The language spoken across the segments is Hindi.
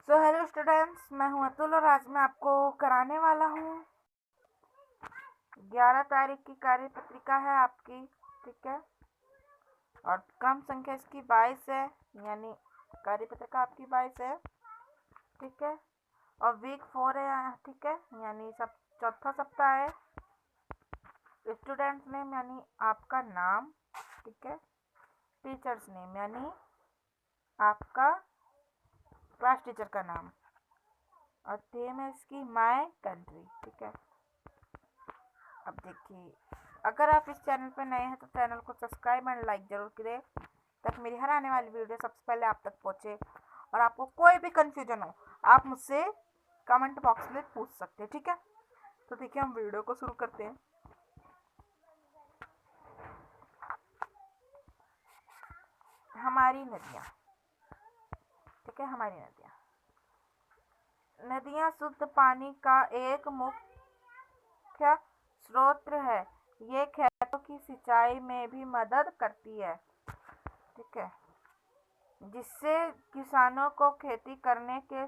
सो हेलो स्टूडेंट्स, मैं हूं अतुल और आज मैं आपको कराने वाला हूं 11 तारीख की कार्य पत्रिका है आपकी। ठीक है, और क्रम संख्या इसकी 22 है, यानी कार्य पत्रिका आपकी 22 है। ठीक है, और वीक 4 है। ठीक है, यानी सब चौथा सप्ताह है। स्टूडेंट्स नेम यानी आपका नाम। ठीक है, टीचर्स नेम यानी आपका क्लास टीचर का नाम, और थीम है इसकी माय कंट्री। ठीक है, अब देखिए, अगर आप इस चैनल पर नए हैं तो चैनल को सब्सक्राइब एंड लाइक जरूर करें ताकि मेरी हर आने वाली वीडियो सबसे पहले आप तक पहुंचे। और आपको कोई भी कंफ्यूजन हो आप मुझसे कमेंट बॉक्स में पूछ सकते हैं। ठीक है, तो देखिए हम वीडियो को शुरू करते हैं। हमारी नदियाँ। ठीक है, हमारी नदियाँ नदियाँ शुद्ध पानी का एक मुख्य स्रोत है। ये खेतों की सिंचाई में भी मदद करती है। ठीक है, जिससे किसानों को खेती करने के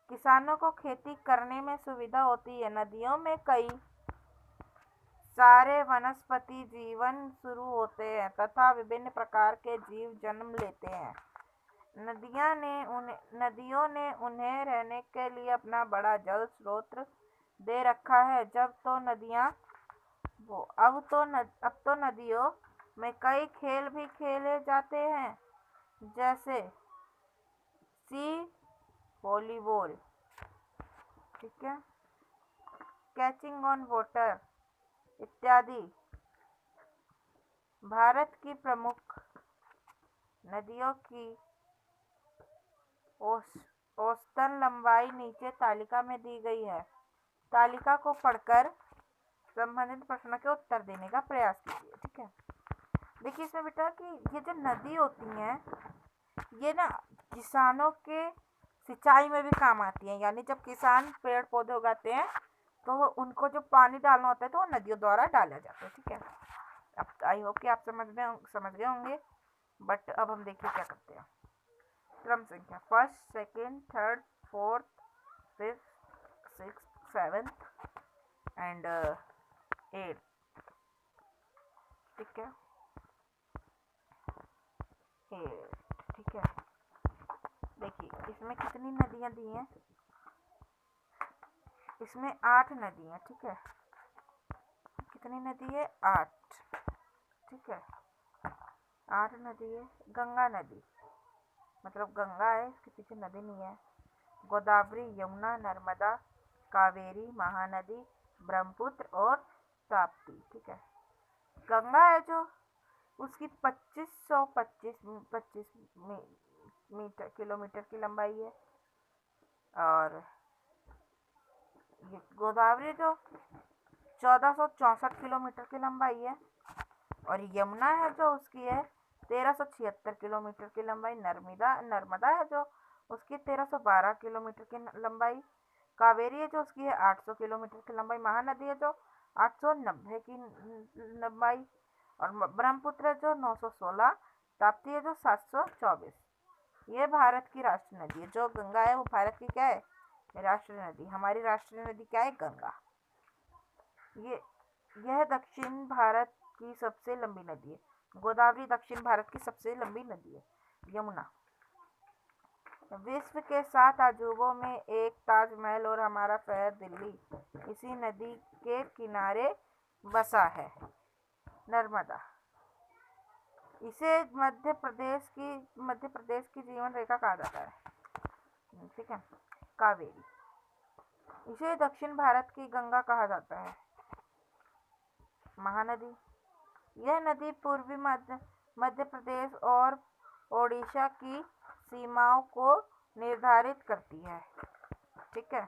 किसानों को खेती करने में सुविधा होती है। नदियों में कई सारे वनस्पति जीवन शुरू होते हैं तथा विभिन्न प्रकार के जीव जन्म लेते हैं। नदियों ने उन्हें रहने के लिए अपना बड़ा जल स्रोत दे रखा है। अब तो नदियों में कई खेल भी खेले जाते हैं, जैसे सी वॉलीबॉल। ठीक है, कैचिंग ऑन वाटर इत्यादि। भारत की प्रमुख नदियों की औसतन लंबाई नीचे तालिका में दी गई है। तालिका को पढ़कर संबंधित प्रश्नों के उत्तर देने का प्रयास कीजिए। ठीक है, देखिए इसमें बेटा कि ये जो नदी होती हैं ये ना किसानों के सिंचाई में भी काम आती हैं। यानी जब किसान पेड़ पौधे उगाते हैं तो उनको जो पानी डालना होता है तो वो नदियों द्वारा डाला जाता है। ठीक है, अब आई होप कि आप समझ गए होंगे। बट अब हम देखिए क्या करते हैं। क्रम संख्या 1st, 2nd, 3rd, 4th, 5th, 6th, 7th and 8th। ठीक है, 8। ठीक है, देखिए इसमें कितनी नदियां दी हैं। इसमें 8 नदी हैं। ठीक है, कितनी नदी है? 8। ठीक है, 8 नदी है। गंगा नदी, मतलब गंगा है, इसके पीछे नदी नहीं है। गोदावरी, यमुना, नर्मदा, कावेरी, महानदी, ब्रह्मपुत्र और ताप्ती। ठीक है, गंगा है जो उसकी 2525 मीटर किलोमीटर की लंबाई है। और ये गोदावरी जो 1464 किलोमीटर की लंबाई है। और यमुना है जो उसकी है 1376 किलोमीटर की लंबाई। नर्मदा है जो उसकी 1312 किलोमीटर की लंबाई। कावेरी है जो उसकी है 800 किलोमीटर की लंबाई। महानदी है जो 890 की लंबाई। और ब्रह्मपुत्र है जो 916। ताप्ती है जो 724। ये भारत की राष्ट्रीय नदी है। जो गंगा है वो भारत की क्या है? राष्ट्रीय नदी। हमारी राष्ट्रीय नदी क्या है? गंगा। यह दक्षिण भारत की सबसे लंबी नदी है। गोदावरी दक्षिण भारत की सबसे लंबी नदी है। यमुना विश्व के 7 अजूबों में एक ताजमहल और हमारा शहर दिल्ली इसी नदी के किनारे बसा है। नर्मदा, इसे मध्य प्रदेश की जीवन रेखा कहा जाता है। ठीक है, कावेरी, इसे दक्षिण भारत की गंगा कहा जाता है। महानदी, यह नदी पूर्वी मध्य प्रदेश और ओडिशा की सीमाओं को निर्धारित करती है। ठीक है,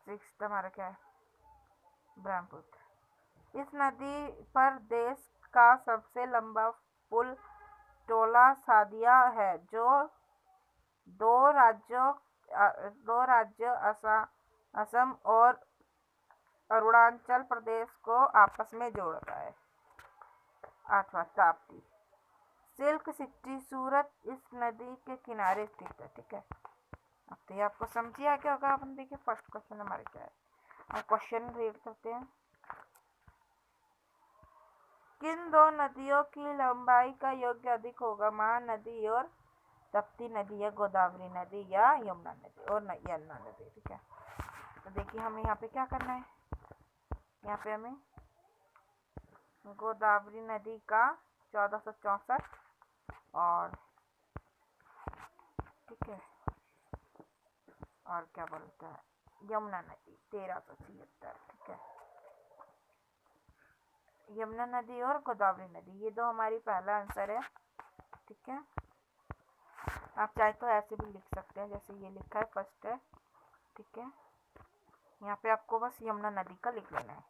6 हमारा क्या है? ब्रह्मपुत्र, इस नदी पर देश का सबसे लंबा पुल टोला सादिया है जो दो राज्यों असम और अरुणाचल प्रदेश को आपस में जोड़ता है। 8वां ताप्ती, सिल्क सिटी सूरत इस नदी के किनारे स्थित है। ठीक है, अब तो ये आपको समझ आ क्या होगा। अपन देखिए फर्स्ट क्वेश्चन हमारे क्या है। हम क्वेश्चन रीड करते हैं। किन दो नदियों की लंबाई का योग अधिक होगा, महानदी और तप्ती नदी, या गोदावरी नदी, या यमुना नदी और यमुना नदी। ठीक है, तो देखिए हमें यहाँ पे क्या करना है। यहाँ पे हमें गोदावरी नदी का 1464 और ठीक है, और क्या बोलता है यमुना नदी 1376। ठीक है, यमुना नदी और गोदावरी नदी ये दो हमारी पहला आंसर है। ठीक है, आप चाहे तो ऐसे भी लिख सकते हैं जैसे ये लिखा है फर्स्ट है। ठीक है, यहाँ पे आपको बस यमुना नदी का लिख लेना है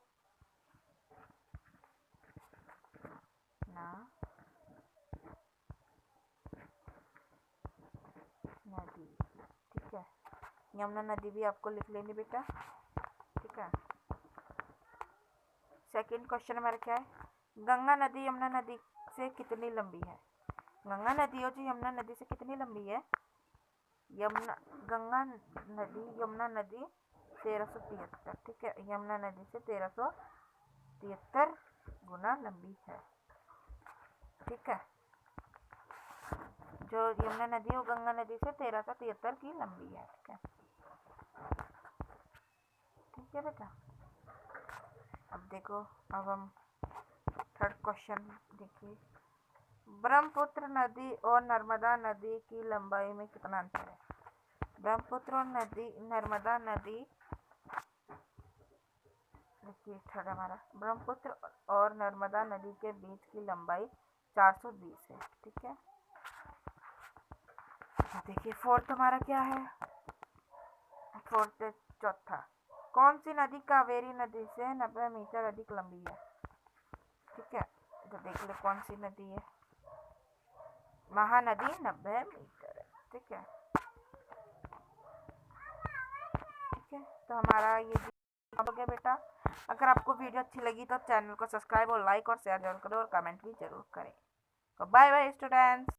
ना, नदी। ठीक है, यमुना नदी भी आपको लिख लेनी बेटा। ठीक है, सेकंड क्वेश्चन हमारा क्या है, गंगा नदी यमुना नदी से कितनी लंबी है। गंगा नदी और जी यमुना नदी से कितनी लंबी है। गंगा नदी यमुना नदी 1373। ठीक है, यमुना नदी से 1373 गुना लंबी है। ठीक है, जो यमुना नदी वो गंगा नदी से 1373 की लंबी है। ठीक है, ठीक है बेटा। अब देखो, अब हम थर्ड क्वेश्चन देखिए, ब्रह्मपुत्र नदी और नर्मदा नदी की लंबाई में कितना अंतर है। ब्रह्मपुत्र और नर्मदा नदी, देखिए थर्ड हमारा, ब्रह्मपुत्र और नर्मदा नदी के बीच की लंबाई 420 है। ठीक है, देखिए फोर्थ हमारा क्या है, फोर्थ चौथा, कौन सी नदी कावेरी नदी से 90 मीटर अधिक लंबी है। ठीक है, तो देख लो कौन सी नदी है, महानदी 90 मीटर है। ठीक है, ठीक है, तो हमारा ये हो गया बेटा। अगर आपको वीडियो अच्छी लगी तो चैनल को सब्सक्राइब और लाइक और शेयर जरूर करो और कमेंट भी जरूर करें। Bye bye students.